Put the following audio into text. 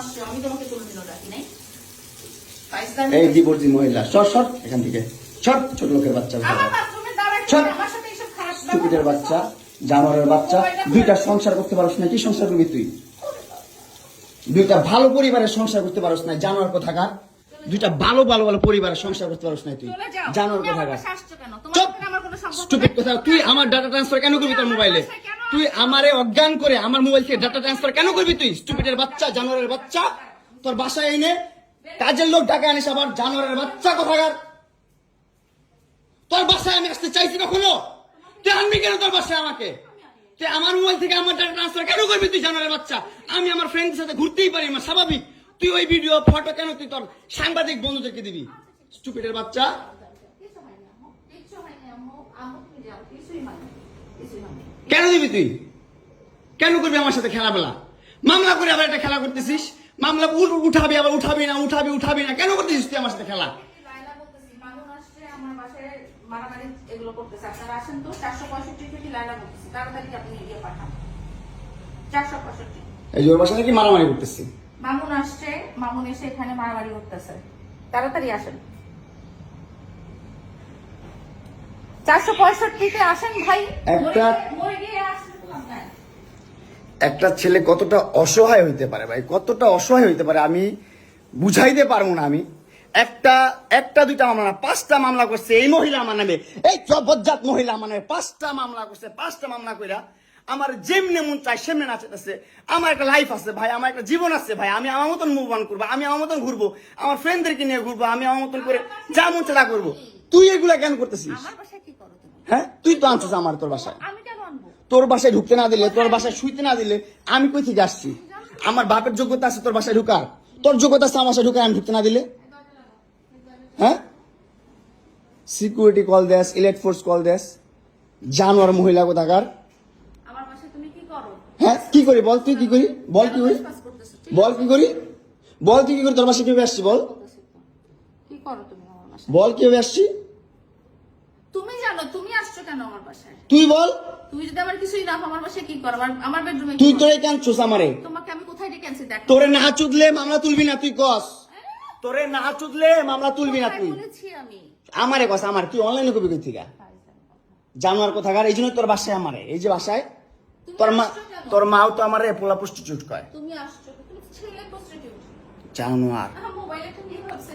আসছে, আমি তোমাকে কোনোদিনও ডাকি নাই। এই ডিভোর্সি মহিলা সর এখান থেকে, সর ছোট লোকের বাচ্চা, আমার বাথরুমে দাঁড়ায় সর আমার সাথে এসব খারাপ স্টুপিডের বাচ্চা, জানোয়ারের বাচ্চা। দুইটা সংসার করতে পারছ না, কি সংসার করবি তুই? দুইটা ভালো পরিবারের সংসার করতে পারছ না, জানোয়ার কোথাকার। দুইটা ভালো পরিবারের সংসার করতে পারছ না তুই, জানোয়ার কোথাকার। স্টুপিড কথা, তুই আমার ডাটা ট্রান্সফার কেন করবি তোর মোবাইলে? তুই আমারে অজ্ঞান করে আমার মোবাইল থেকে ডাটা ট্রান্সফার কেন করবি তুই? স্টুপিডের বাচ্চা, জানোয়ারের বাচ্চা। তোর বাসায় এনে কাজের লোক ডাকা আনিস আবার, জানোয়ারের বাচ্চা কোথাকার। তোর বাসায় আমি আসতে চাইছি কখনো? তুই আনবি কেন তোর বাসায় আমাকে? তুই আমার মোবাইল থেকে আমার ডাটা ট্রান্সফার কেন করবি তুই, জানোয়ারের বাচ্চা? আমি আমার ফ্রেন্ডের সাথে ঘুরতেই পারি, আমার স্বাভাবিক। তুই ওই ভিডিও ফটো কেন তুই তোর সাংবাদিক বন্ধুদেরকে দিবি? স্টুপিডের বাচ্চা। কেন দিবি তুই? কেন করবি আমার সাথে খেলাবেলা? মামলা করে আবার একটা খেলা করতেছিস, মামলা উঠাবি আবার উঠাবি না, কেন করতেছিস তুই আমার সাথে খেলা? এই ওর বাসা নাকি মারামারি করতেছি। মামুন আসছে, মামুন এসে এখানে মারামারি করতেছে, তাড়াতাড়ি আসেন। 465-তে আসেন ভাই। একটা ছেলে কতটা অসহায় হইতে পারে ভাই, কতটা অসহায় হইতে পারে আমি বুঝাইতে পারবো না। আমি একটা দুইটা মামলা না, 5টা মামলা করছে এই মহিলা আমার নামে, এই জবরজাত মহিলা আমার নামে 5টা মামলা করছে। 5টা মামলা কইরা আমার যেমনে মন চাই সেমনে নাচাইতেছে। আমার একটা লাইফ আছে ভাই, আমার একটা জীবন আছে ভাই, আমি আমার মতন মুভ অন করবো, আমি আমার মতন ঘুরবো, আমার ফ্রেন্ডদেরকে নিয়ে ঘুরবো, আমি আমার মতন করে যা মন চাই তা করবো। তুই এগুলা কেন করতেছিস? হ্যাঁ, তুই তো আনছিস আমার তোর বাসায়। তোর বাসায় ঢুকতে না দিলে, তোর বাসায় শুইতে না দিলে আমি কই থেকে আসছি? আমার বাপের যোগ্যতা আছে তোর বাসায় ঢুকার? তোর যোগ্যতা আছে আমার বাসায় ঢুকার আমি ঢুকতে না দিলে? হ্যাঁ, সিকিউরিটি কল দেস, ইলেট ফোর্স কল দেস, জানোয়ার মহিলা কোথাকার। হ্যাঁ, কি করি বল? তুই কি করি বল? কি করি বল? কি করি বল? তুই কি করি? তোর বাসায় কিভাবে আসছি বল? বল কিভাবে আসছি? তুমি জানো তুমি আসছো কেন আমার বাসায়? তুই বল। তুমি যদি আমার কিছুই না আমার বাসায় কি করো? আমার বেডরুমে তুই তোরে কেন চুস আমারে? তোমাকে আমি কোথায় ডেকে আনছি দেখ। তোরে না চুদলে মামলা তুলবি না তুই কস? তোরে না চুদলে মামলা তুলবি না তুই? বলেছি আমি। আমারে কস, আমার তুই অনলাইনে কবি কই থেকে? জানোয়ার কোথাকার। এই জন্য তোর বাসায় আমারে, এই যে বাসায় তোর মাও তো আমারে পোলা প্রস্টিটিউট কয়। তুমি আসছো, তুমি ছেলে প্রস্টিটিউট। জানোয়ার। মোবাইলে একটা নিয়ে ভাবছে